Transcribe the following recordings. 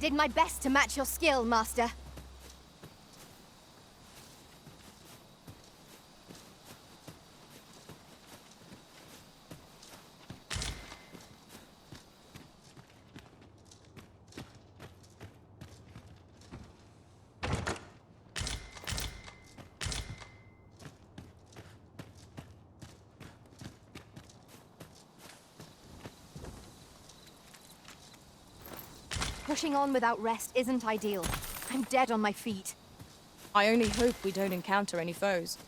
did my best to match your skill, Master. Pushing on without rest isn't ideal. I'm dead on my feet. I only hope we don't encounter any foes.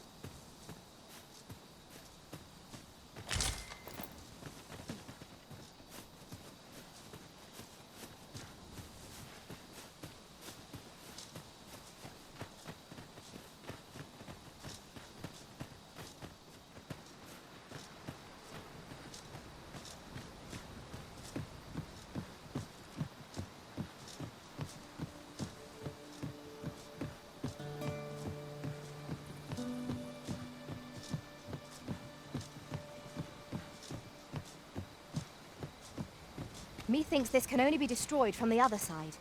Methinks this can only be destroyed from the other side.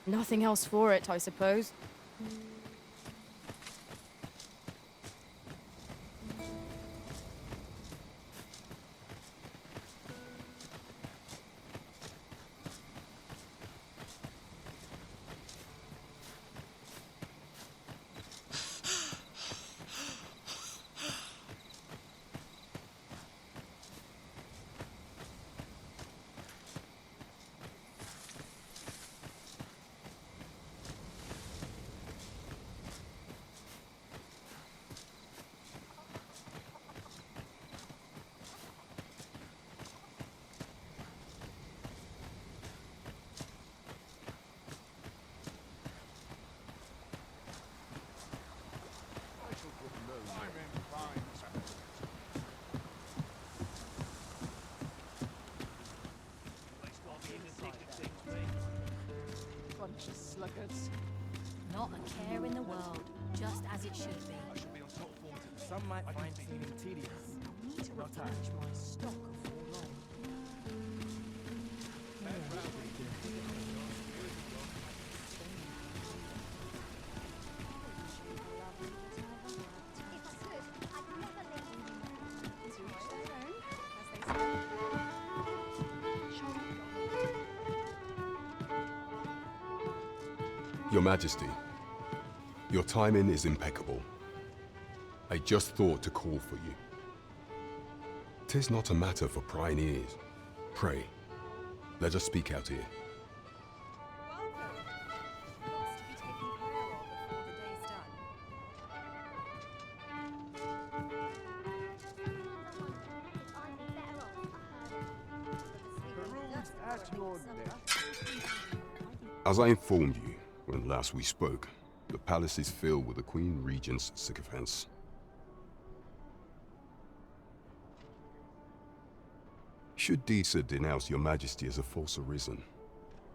Nothing else for it, I suppose. Bunch of sluggards. Not a care in the world, just as it should be. Some might find feeling tedious. I need to replenish my stock of long. Your Majesty, your timing is impeccable. I just thought to call for you. 'Tis not a matter for prying ears. Pray, let us speak out here. As I informed you when last we spoke, the palace is filled with the Queen Regent's sycophants. Should Disa denounce your Majesty as a false Arisen,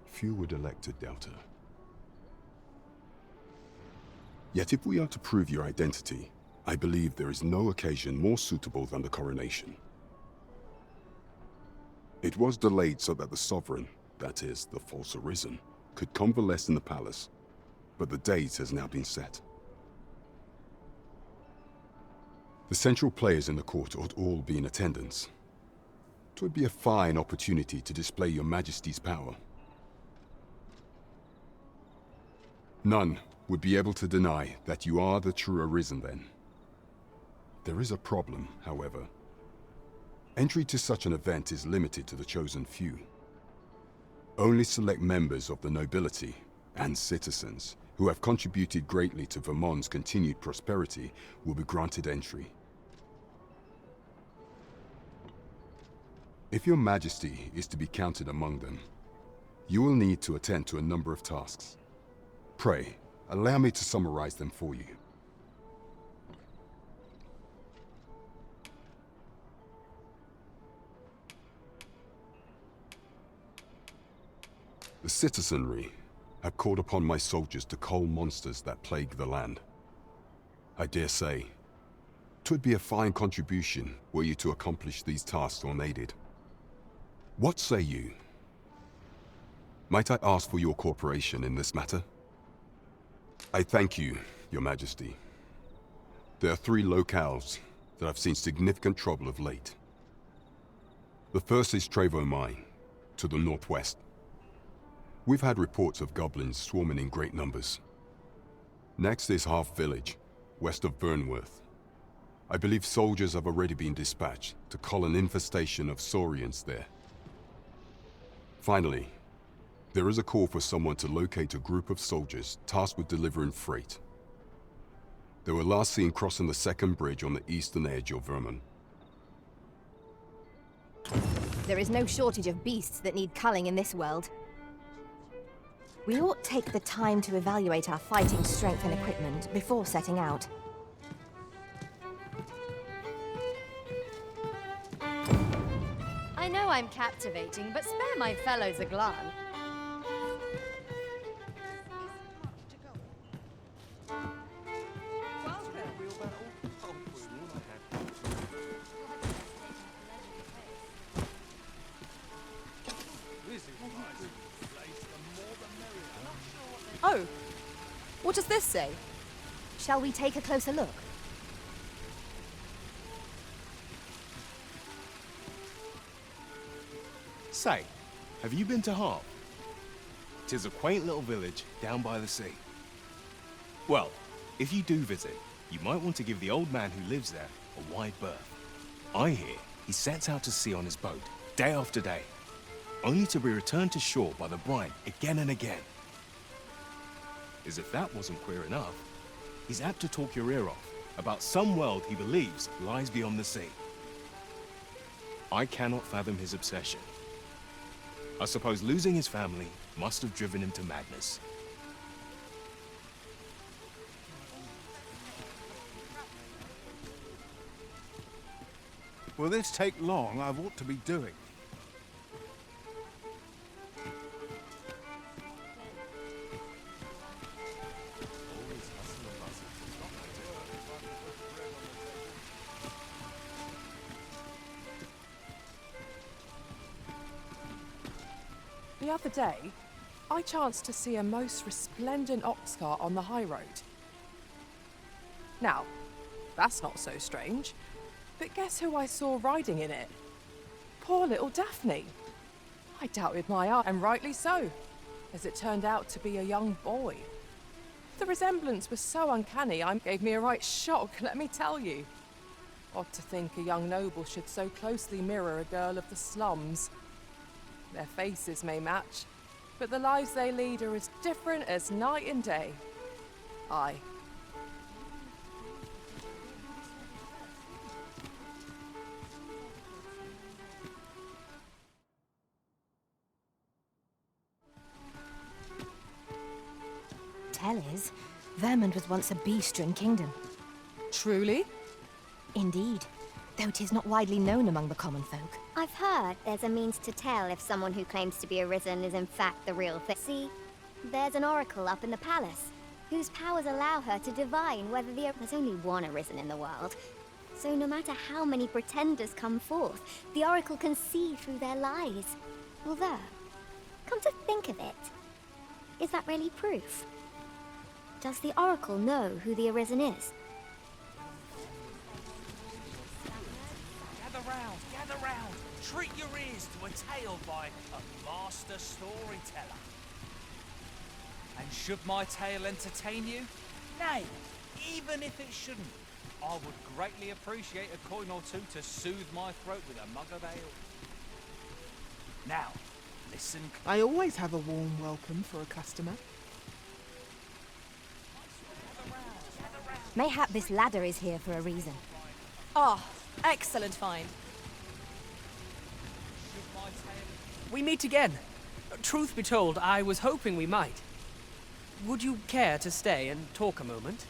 few would elect to doubt her. Yet if we are to prove your identity, I believe there is no occasion more suitable than the coronation. It was delayed so that the sovereign, that is, the false Arisen, could convalesce in the palace, but the date has now been set. The central players in the court ought all be in attendance. 'Twould be a fine opportunity to display your Majesty's power. None would be able to deny that you are the true Arisen then. There is a problem, however. Entry to such an event is limited to the chosen few. Only select members of the nobility and citizens who have contributed greatly to Vermont's continued prosperity will be granted entry. If your Majesty is to be counted among them, you will need to attend to a number of tasks. Pray, allow me to summarize them for you. The citizenry have called upon my soldiers to cull monsters that plague the land. I dare say, 'twould be a fine contribution were you to accomplish these tasks unaided. What say you? Might I ask for your cooperation in this matter? I thank you, Your Majesty. There are 3 locales that have seen significant trouble of late. The first is Trevo Mine, to the northwest. We've had reports of goblins swarming in great numbers. Next is Half Village, west of Burnworth. I believe soldiers have already been dispatched to cull an infestation of Saurians there. Finally, there is a call for someone to locate a group of soldiers tasked with delivering freight. They were last seen crossing the second bridge on the eastern edge of Vermont. There is no shortage of beasts that need culling in this world. We ought take the time to evaluate our fighting strength and equipment before setting out. I know I'm captivating, but spare my fellows a glance. Oh, what does this say? Shall we take a closer look? Say, have you been to Harp? 'Tis a quaint little village down by the sea. Well, if you do visit, you might want to give the old man who lives there a wide berth. I hear he sets out to sea on his boat, day after day, only to be returned to shore by the bride again and again. As if that wasn't queer enough, he's apt to talk your ear off about some world he believes lies beyond the sea. I cannot fathom his obsession. I suppose losing his family must have driven him to madness. Will this take long? I've ought to be doing. The other day, I chanced to see a most resplendent ox cart on the high road. Now, that's not so strange, but guess who I saw riding in it? Poor little Daphne. I doubted my eye, and rightly so, as it turned out to be a young boy. The resemblance was so uncanny, it gave me a right shock, let me tell you. Odd to think a young noble should so closely mirror a girl of the slums. Their faces may match, but the lives they lead are as different as night and day. Aye. Tell is, Vermont was once a bee-strewn kingdom. Truly? Indeed, though 'tis not widely known among the common folk. I've heard there's a means to tell if someone who claims to be Arisen is in fact the real thing. See, there's an oracle up in the palace, whose powers allow her to divine whether there's only one Arisen in the world. So no matter how many pretenders come forth, the oracle can see through their lies. Although, come to think of it, is that really proof? Does the oracle know who the Arisen is? Gather round. Treat your ears to a tale by a master storyteller. And should my tale entertain you? Nay, even if it shouldn't, I would greatly appreciate a coin or two to soothe my throat with a mug of ale. Now, listen. I always have a warm welcome for a customer. Mayhap this ladder is here for a reason. Ah, excellent find. We meet again. Truth be told, I was hoping we might. Would you care to stay and talk a moment?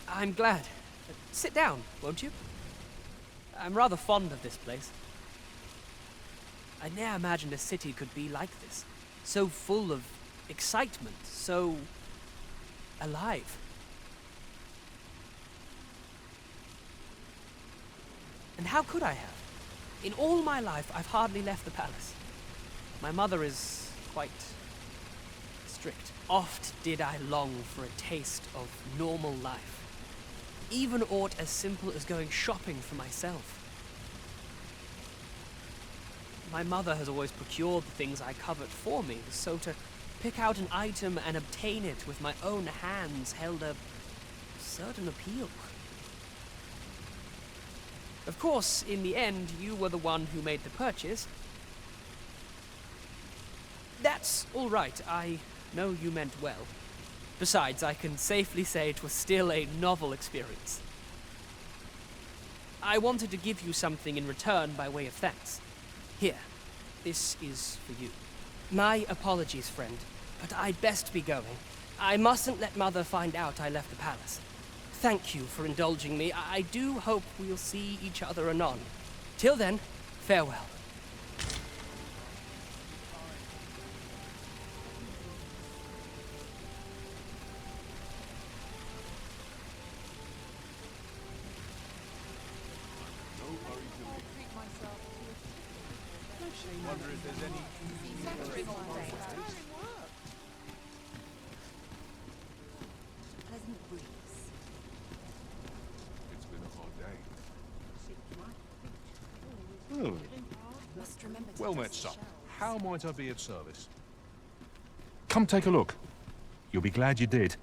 I'm glad. Sit down, won't you? I'm rather fond of this place. I ne'er imagined a city could be like this. So full of excitement, so alive. And how could I have? In all my life, I've hardly left the palace. My mother is quite strict. Oft did I long for a taste of normal life. Even aught as simple as going shopping for myself. My mother has always procured the things I covet for me, so to pick out an item and obtain it with my own hands held a certain appeal. Of course, in the end, you were the one who made the purchase. That's all right. I know you meant well. Besides, I can safely say it was still a novel experience. I wanted to give you something in return by way of thanks. Here, this is for you. My apologies, friend, but I'd best be going. I mustn't let Mother find out I left the palace. Thank you for indulging me. I do hope we'll see each other anon. Till then, farewell. Wonder if there's any It's been a hot day. Well met, sir. How might I be of service? Come take a look. You'll be glad you did.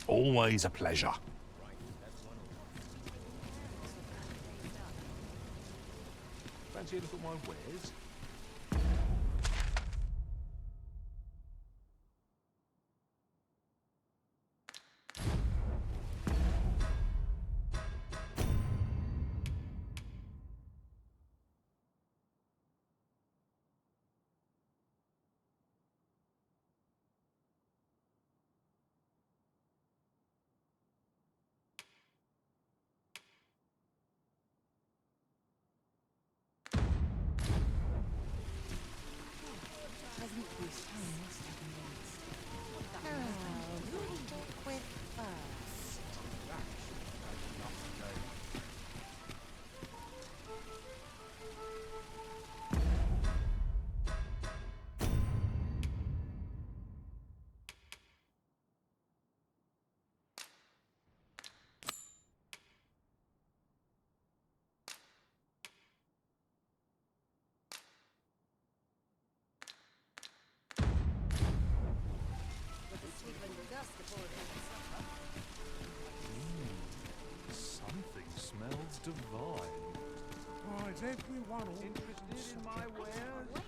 Always a pleasure. Fancy a look at my wares? It's divine. Right, everyone interested in my wares?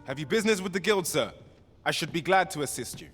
Have you business with the guild, sir? I should be glad to assist you.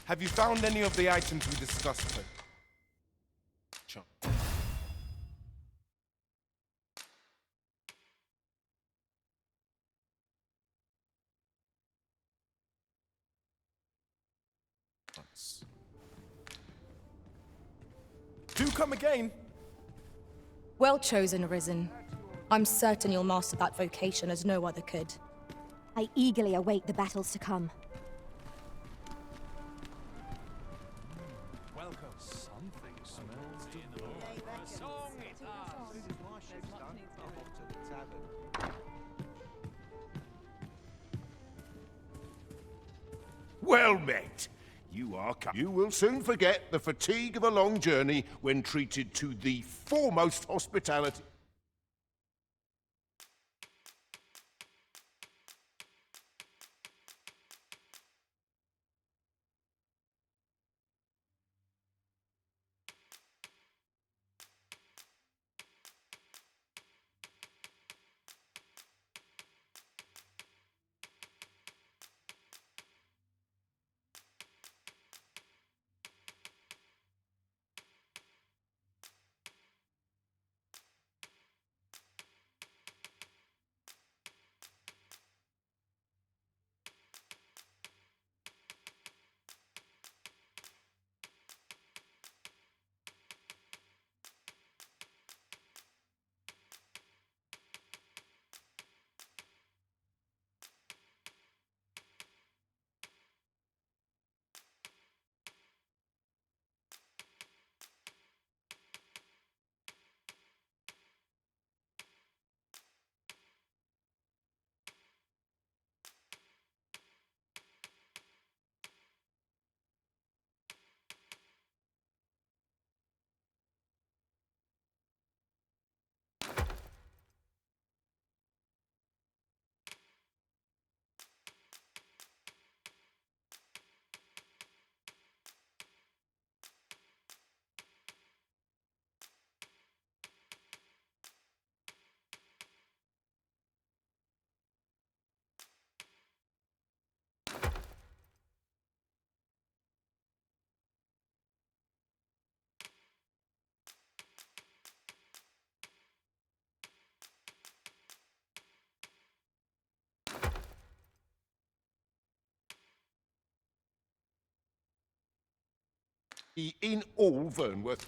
Have you found any of the items we discussed? Do come again. Well chosen, Arisen. I'm certain you'll master that vocation as no other could. I eagerly await the battles to come. Welcome. Something smells Well met. You will soon forget the fatigue of a long journey when treated to the foremost hospitality. In all Vernworth.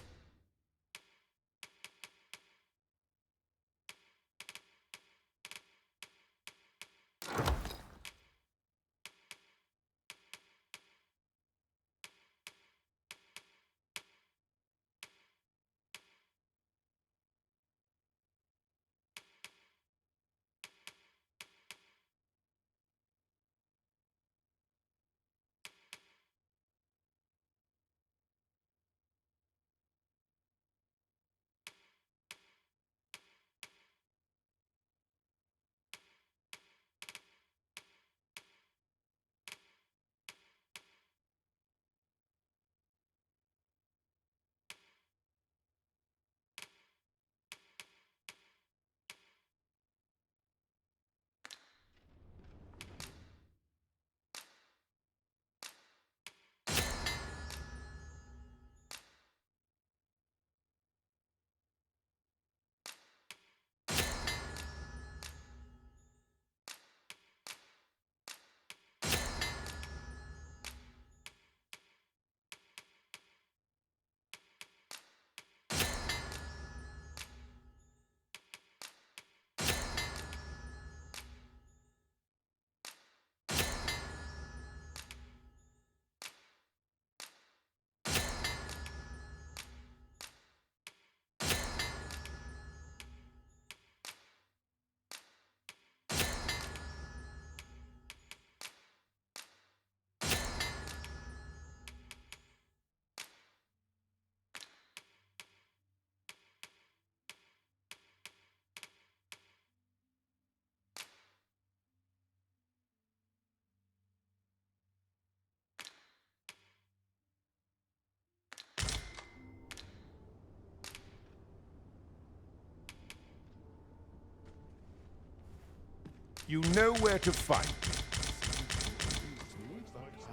You know where to find me.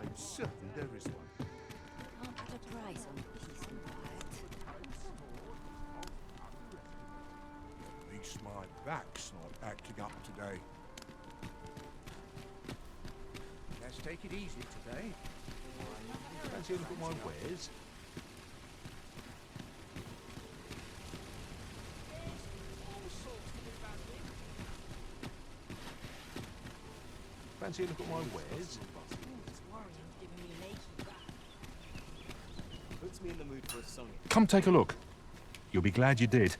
I'm certain there is one. back's not acting up today. Let's take it easy today. Fancy a look at my wares? Fancy a look at my wares? Puts me in the mood for a song. Come take a look. You'll be glad you did.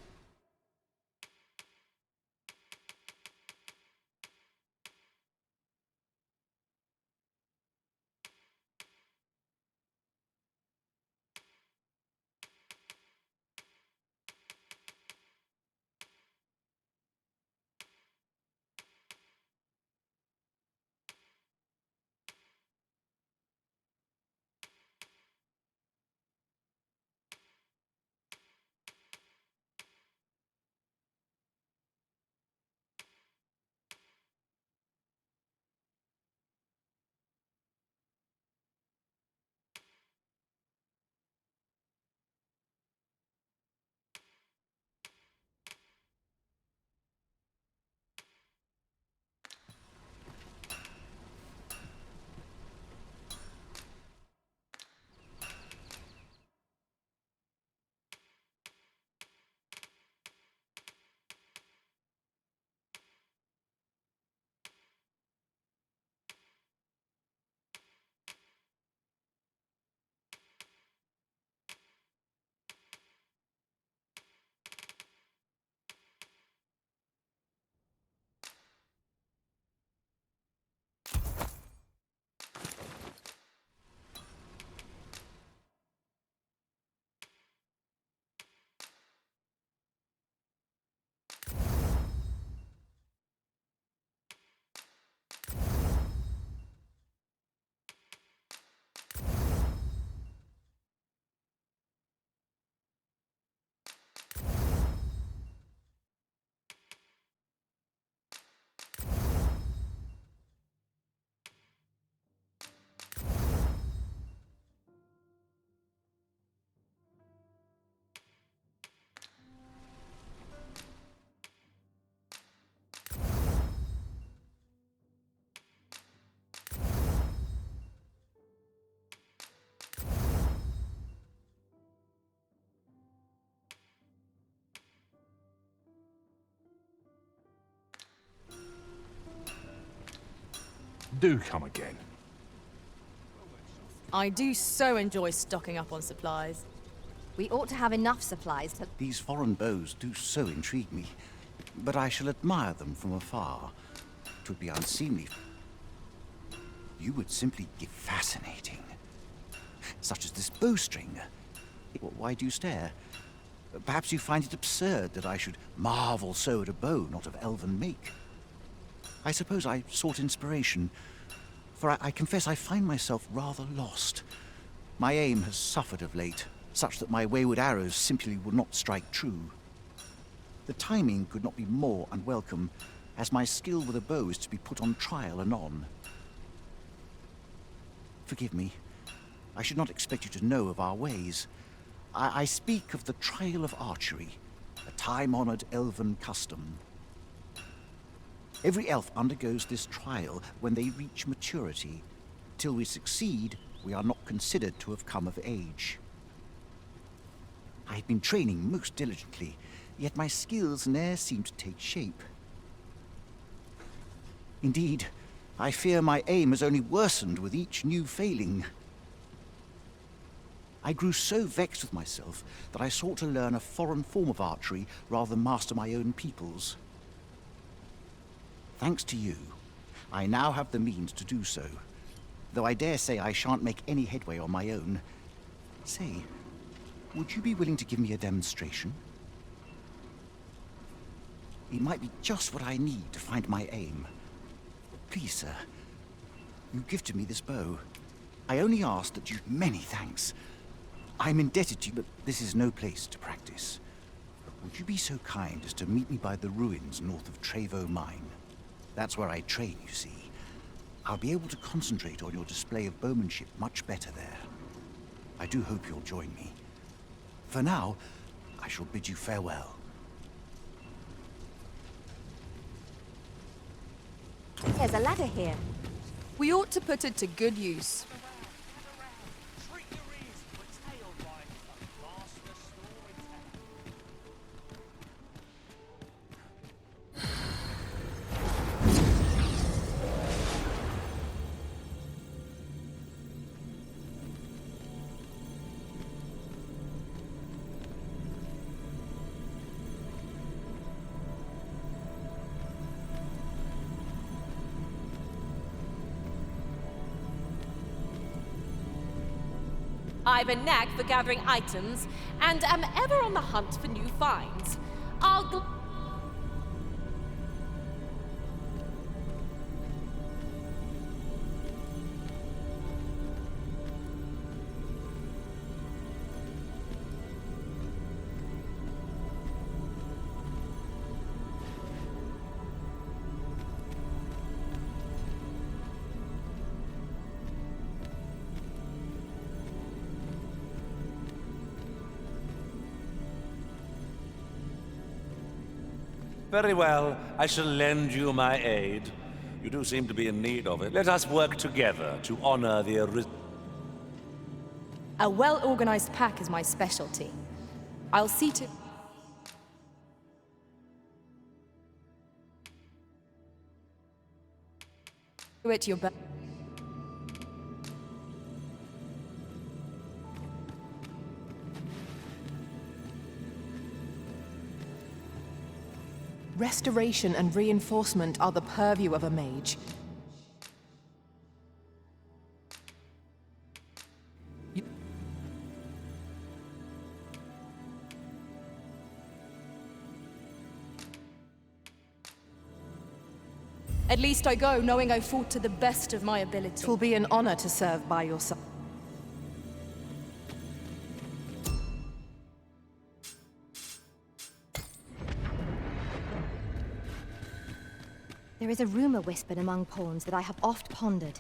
Do come again. I do so enjoy stocking up on supplies. We ought to have enough supplies to... These foreign bows do so intrigue me, but I shall admire them from afar. 'Twould be unseemly. You would simply be fascinating. Such as this bowstring. Why do you stare? Perhaps you find it absurd that I should marvel so at a bow not of elven make. I suppose I sought inspiration, for I confess I find myself rather lost. My aim has suffered of late, such that my wayward arrows simply would not strike true. The timing could not be more unwelcome, as my skill with a bow is to be put on trial anon. Forgive me. I should not expect you to know of our ways. I speak of the trial of archery, a time-honored elven custom. Every elf undergoes this trial when they reach maturity. Till we succeed, we are not considered to have come of age. I have been training most diligently, yet my skills ne'er seem to take shape. Indeed, I fear my aim has only worsened with each new failing. I grew so vexed with myself that I sought to learn a foreign form of archery rather than master my own people's. Thanks to you, I now have the means to do so, though I dare say I shan't make any headway on my own. Say, would you be willing to give me a demonstration? It might be just what I need to find my aim. Please, sir, you gifted me this bow. I only ask that you... Many thanks. I'm indebted to you, but this is no place to practice. Would you be so kind as to meet me by the ruins north of Trevo Mine? That's where I train, you see. I'll be able to concentrate on your display of bowmanship much better there. I do hope you'll join me. For now, I shall bid you farewell. there's a ladder here. We ought to put it to good use. Treat your ears to a tale by a master storyteller. I've a knack for gathering items, and am ever on the hunt for new finds. I'll Very well, I shall lend you my aid. You do seem to be in need of it. Let us work together to honor the Arisen. A well-organized pack is my specialty. I'll see to... Do it your best. Restoration and reinforcement are the purview of a mage. At least I go knowing I fought to the best of my ability. It will be an honor to serve by your side. There is a rumor whispered among pawns that I have oft pondered.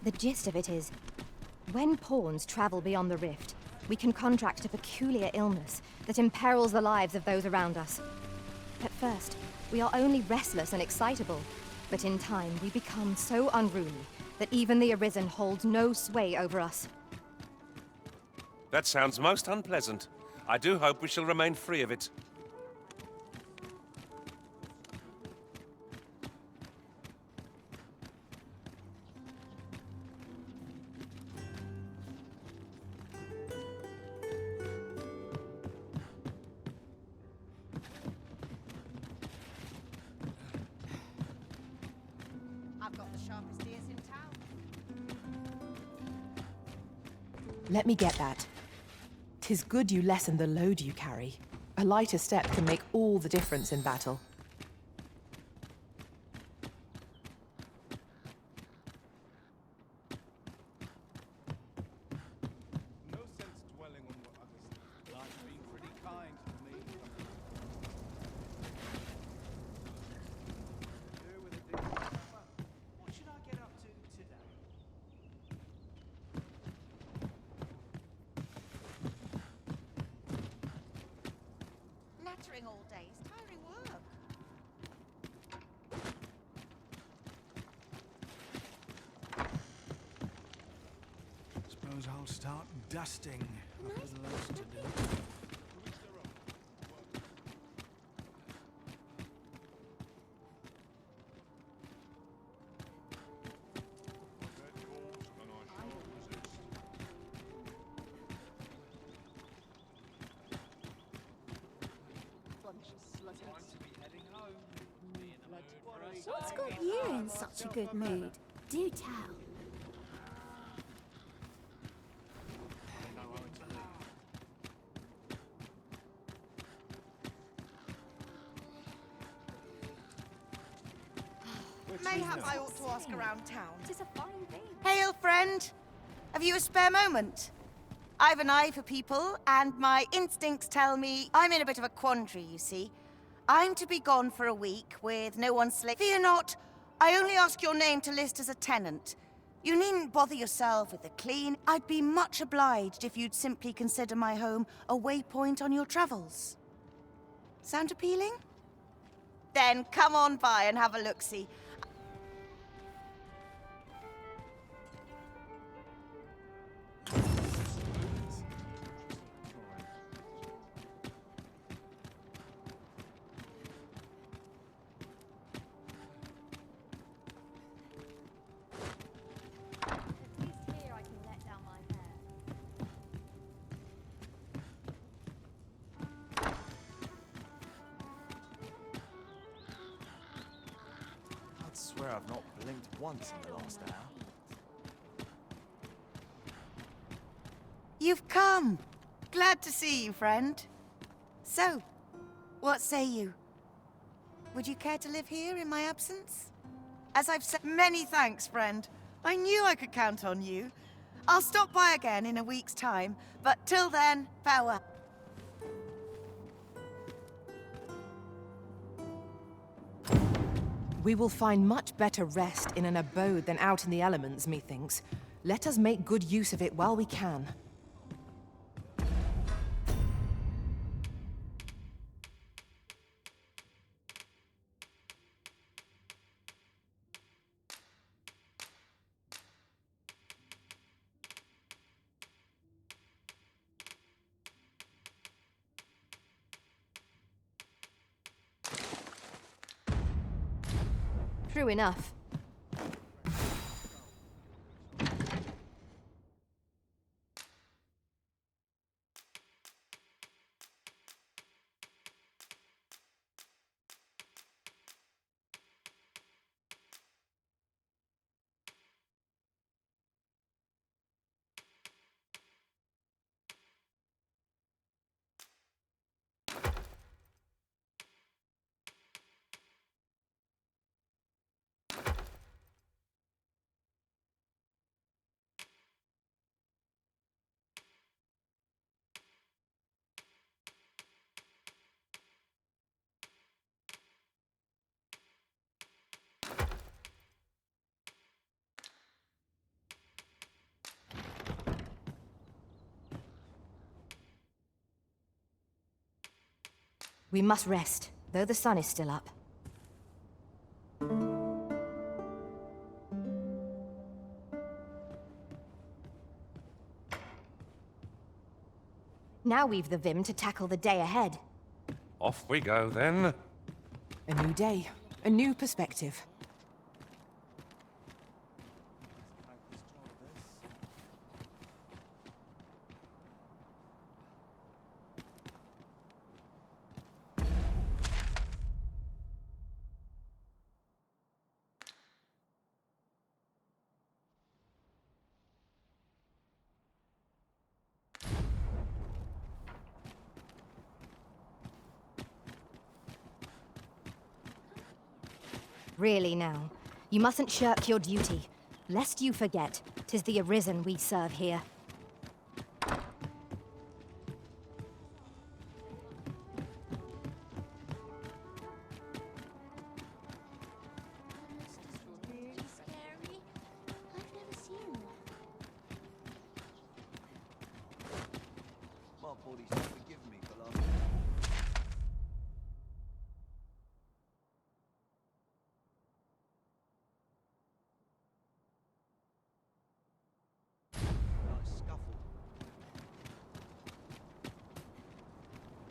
The gist of it is, when pawns travel beyond the rift, we can contract a peculiar illness that imperils the lives of those around us. At first, we are only restless and excitable, but in time we become so unruly that even the Arisen holds no sway over us. That sounds most unpleasant. I do hope we shall remain free of it. Let me get that. 'Tis good you lessen the load you carry. A lighter step can make all the difference in battle. No sense dwelling on what others think. Life's been pretty kind to me. What should I get up to today? Nattering all day is tiring work. Suppose I'll start dusting. I've little else to do. What's got you in such a good mood? Do tell. Mayhap I ought to ask around town. Tis a fine thing. Hail, friend! Have you a spare moment? I've an eye for people, and my instincts tell me I'm in a bit of a quandary, you see. I'm to be gone for a week with no one Fear not, I only ask your name to list as a tenant. You needn't bother yourself with the clean. I'd be much obliged if you'd simply consider my home a waypoint on your travels. Sound appealing? Then come on by and have a look-see. swear I've not blinked once in the last hour. You've come! Glad to see you, friend. So, what say you? Would you care to live here in my absence? As I've said, many thanks, friend. I knew I could count on you. I'll stop by again in a week's time, but till then, farewell. We will find much better rest in an abode than out in the elements, methinks. Let us make good use of it while we can. True enough. We must rest, though the sun is still up. Now we've the vim to tackle the day ahead. Off we go, then. A new day, a new perspective. Really now, you mustn't shirk your duty, lest you forget, 'tis the Arisen we serve here.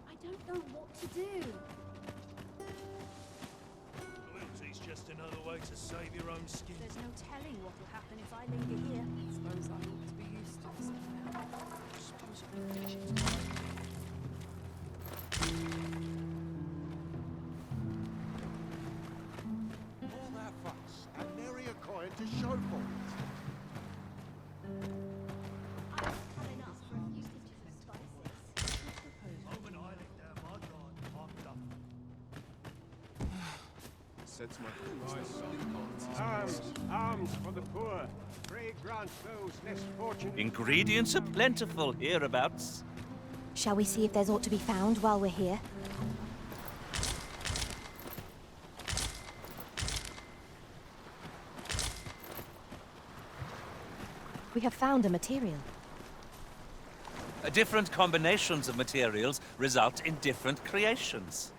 I don't know what to do. Loyalty's just another way to save your own skin. There's no telling what will happen if I linger here. Suppose I ought to be used to this now. Suppose I can finish it. All that fuss, and nary a coin to show for it. Sets my Arms, arms for the poor. Pray grant those less fortunate. Ingredients are plentiful hereabouts. Shall we see if there's aught to be found while we're here? We have found a material. Different combinations of materials result in different creations.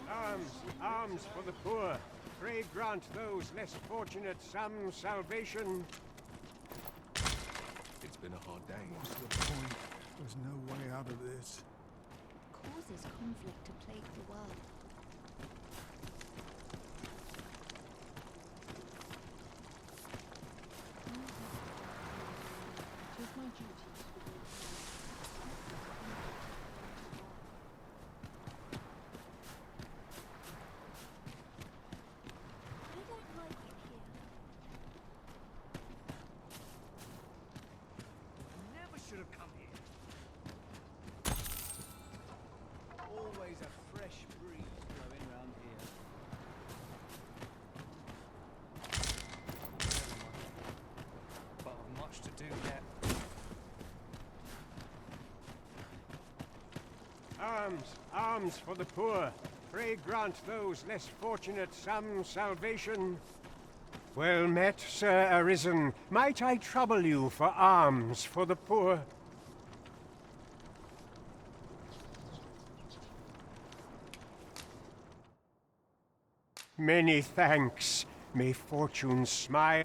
Arms, arms for the poor. Pray grant those less fortunate some salvation. It's been a hard day. What's the point? There's no way out of this. Causes conflict to plague the world. My duty. Arms, arms for the poor. Pray grant those less fortunate some salvation. Well met, Sir Arisen. Might I trouble you for alms for the poor? Many thanks. May fortune smile.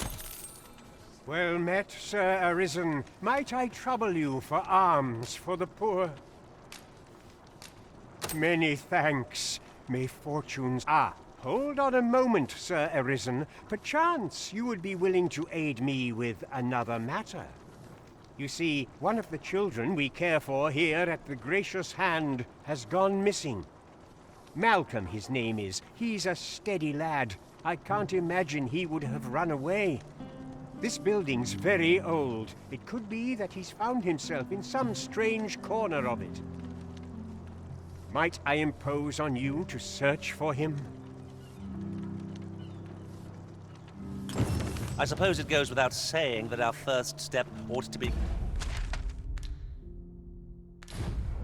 Well met, Sir Arisen. Might I trouble you for alms for the poor? Many thanks. May fortunes... Ah, hold on a moment, Sir Arisen. Perchance you would be willing to aid me with another matter. You see, one of the children we care for here at the Gracious Hand has gone missing. Malcolm, his name is. He's a steady lad. I can't imagine he would have run away. This building's very old. It could be that he's found himself in some strange corner of it. Might I impose on you to search for him? I suppose it goes without saying that our first step ought to be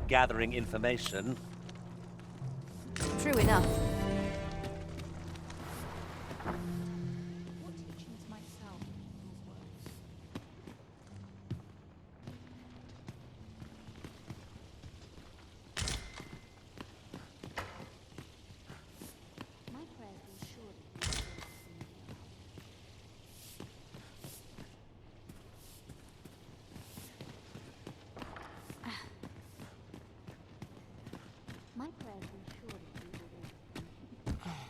gathering information. True enough. What teachings myself these words? My prayers will surely be fulfilled. My prayers will surely be fulfilled.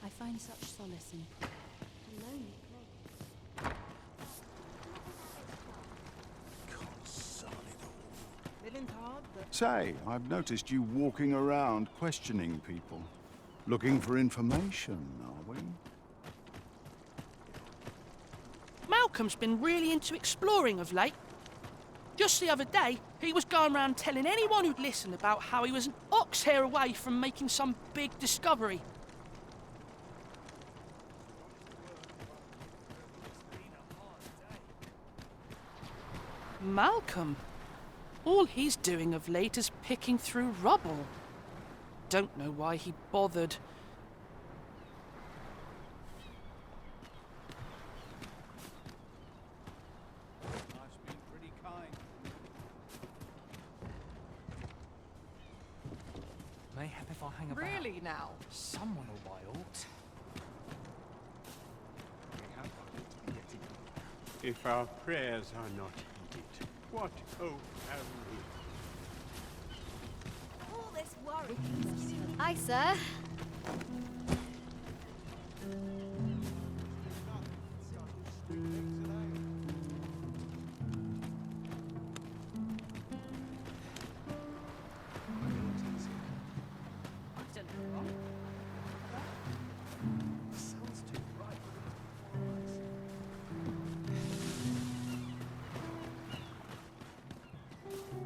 I find such solace in prayer. A lonely place. Say, I've noticed you walking around questioning people. Looking for information, are we? Malcolm's been really into exploring of late. Just the other day, he was going around telling anyone who'd listen about how he was an ox hair away from making some big discovery. Malcolm? All he's doing of late is picking through rubble. Don't know why he bothered. Life's been pretty kind. Mayhap if I hang about. Really now? Someone will buy aught. If our prayers are not heeded, what hope have we? All this worry. Aye, sir.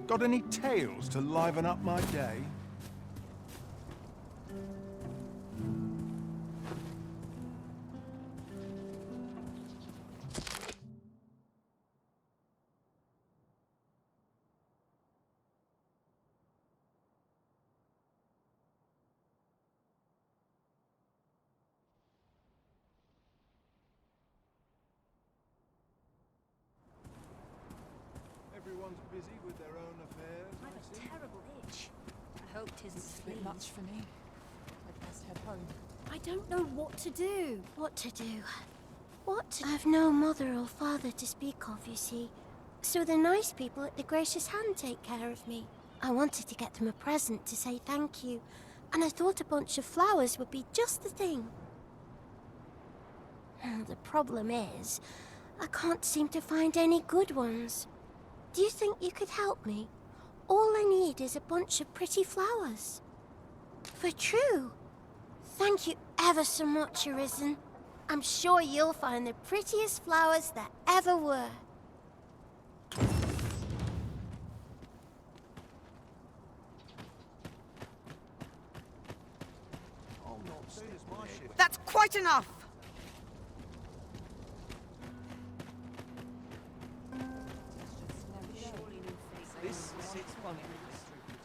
Got any tales to liven up my day? Everyone's busy with their own affairs, I have I a see. terrible itch. I hope 'tisn't It's a bit fleas. much for me. I'd best head home. I don't know what to do. What to do? I've no mother or father to speak of, you see. So the nice people at the Gracious Hand take care of me. I wanted to get them a present to say thank you, and I thought a bunch of flowers would be just the thing. The problem is, I can't seem to find any good ones. Do you think you could help me? All I need is a bunch of pretty flowers. For true. Thank you ever so much, Arisen. I'm sure you'll find the prettiest flowers that ever were. That's quite enough! This sits funny.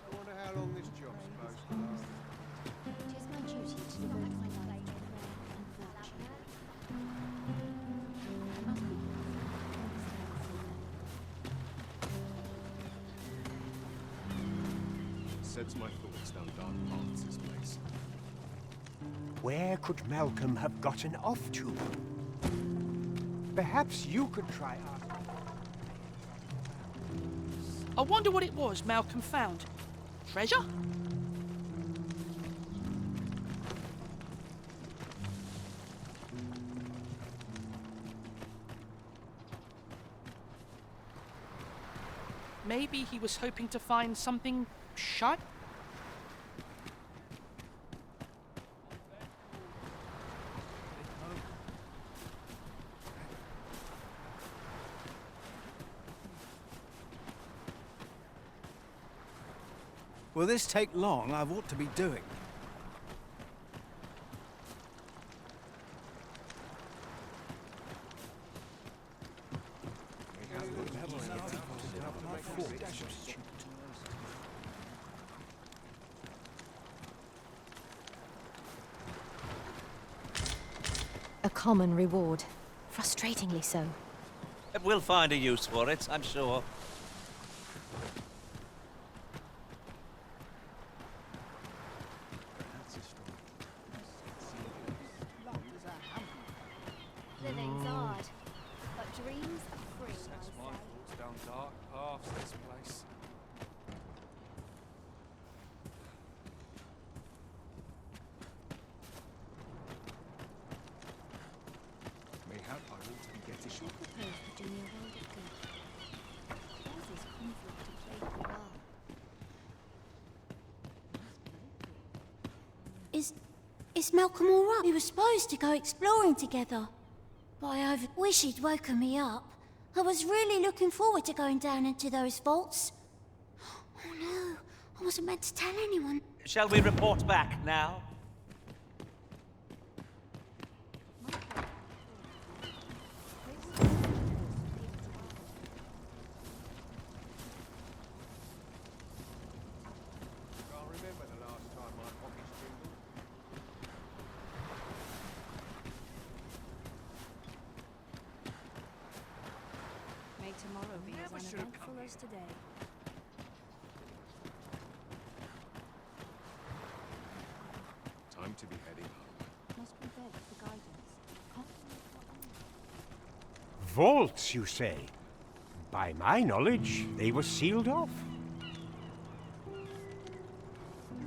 I wonder how long this job's supposed to last. It is my duty to devote my life to prayer and virtue. I must be Sets my thoughts down dark paths, this place. Where could Malcolm have gotten off to? Perhaps you could try our... I wonder what it was Malcolm found. Treasure? Maybe he was hoping to find something shiny? Will this take long? I've ought to be doing. A common reward. Frustratingly so. We'll find a use for it, I'm sure. living's hard, but dreams are free. Sets my thoughts down dark paths, this place. Mayhap I ought to be getting shot. Propose to do me a world of good. Causes conflict to plague the world. Is Malcolm all right? We were supposed to go exploring together. But I wish he'd woken me up. I was really looking forward to going down into those vaults. Oh no, I wasn't meant to tell anyone. Shall we report back now? Can't remember the last time my pockets jingled. May tomorrow be as uneventful as today. Time to be heading home. Must we beg for guidance? Vaults, you say? By my knowledge, they were sealed off.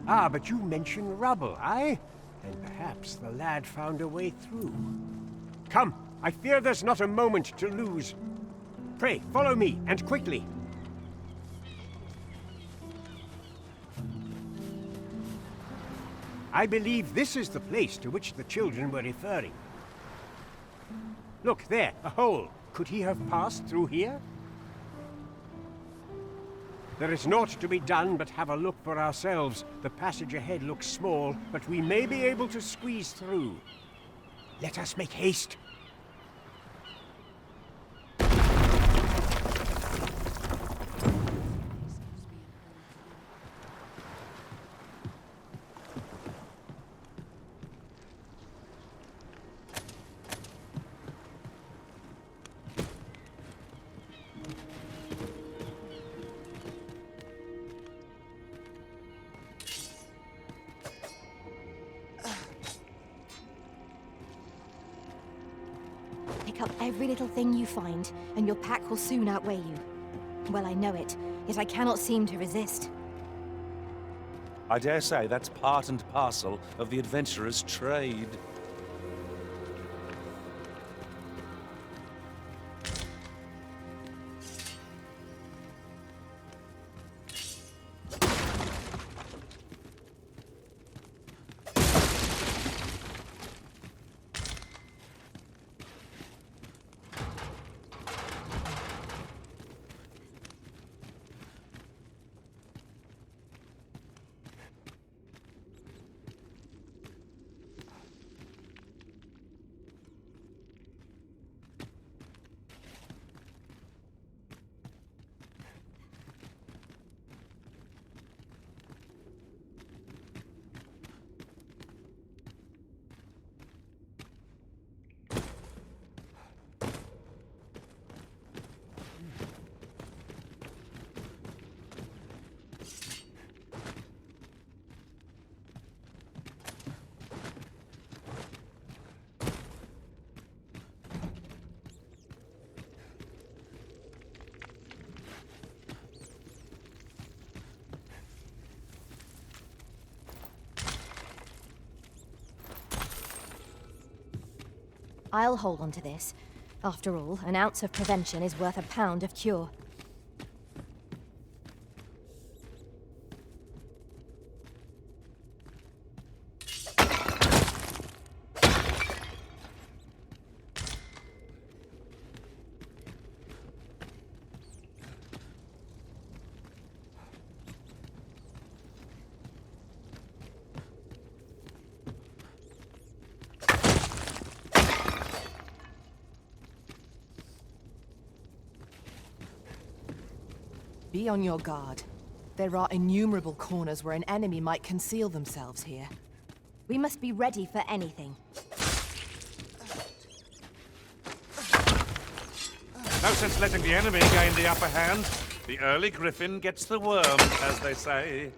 Ah, but you mentioned rubble, aye? And perhaps the lad found a way through. Come, I fear there's not a moment to lose. Pray, follow me, and quickly. I believe this is the place to which the children were referring. Look, there, a hole. Could he have passed through here? There is naught to be done but have a look for ourselves. The passage ahead looks small, but we may be able to squeeze through. Let us make haste. Pick up every little thing you find, and your pack will soon outweigh you. Well, I know it, yet I cannot seem to resist. I dare say that's part and parcel of the adventurer's trade. I'll hold on to this. After all, an ounce of prevention is worth a pound of cure. Be on your guard. There are innumerable corners where an enemy might conceal themselves here. We must be ready for anything. No sense letting the enemy gain the upper hand. The early griffin gets the worm, as they say.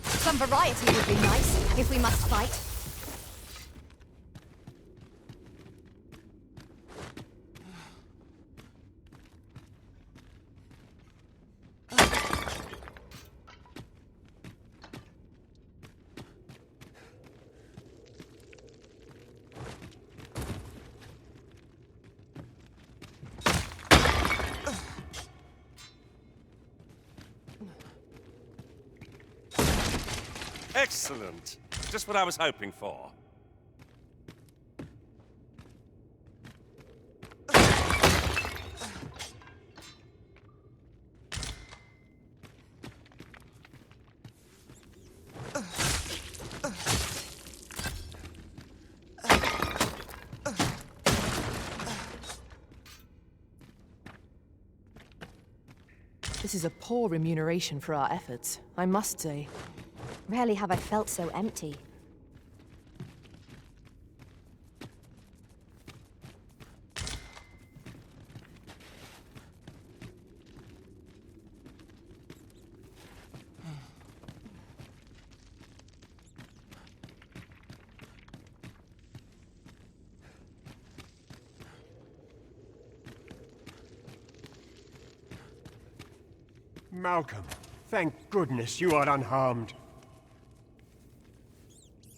Some variety would be nice, if we must fight. Excellent. Just what I was hoping for. This is a poor remuneration for our efforts, I must say. Rarely have I felt so empty. Malcolm, thank goodness you are unharmed.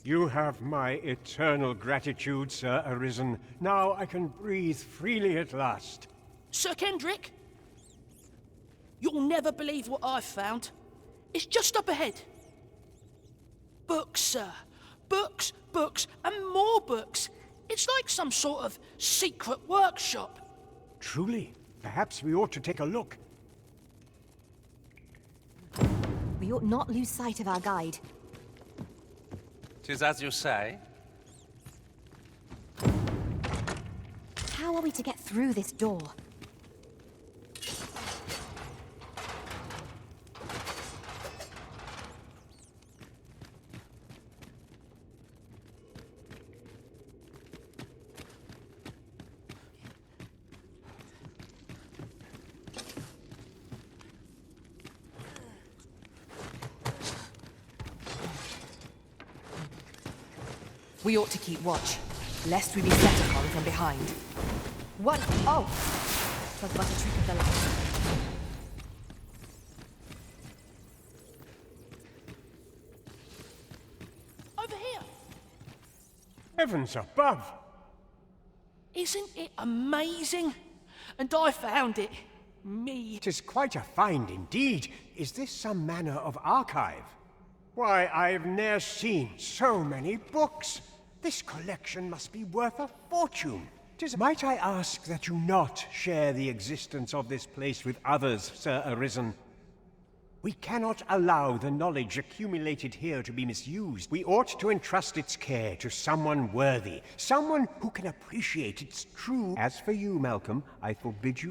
You have my eternal gratitude, Sir Arisen. Now I can breathe freely at last. Sir Kendrick? You'll never believe what I've found. It's just up ahead. Books, sir. Books, books, and more books. It's like some sort of secret workshop. Truly? Perhaps we ought to take a look. We ought not lose sight of our guide. 'Tis as you say. How are we to get through this door? We ought to keep watch, lest we be set upon from behind. What? Oh! 'Twas but a trick of the light. Over here! Heavens above! Isn't it amazing? And I found it. Me. 'Tis quite a find indeed. Is this some manner of archive? Why, I've ne'er seen so many books. This collection must be worth a fortune. Might I ask that you not share the existence of this place with others, Sir Arisen? We cannot allow the knowledge accumulated here to be misused. We ought to entrust its care to someone worthy, someone who can appreciate its true... As for you, Malcolm, I forbid you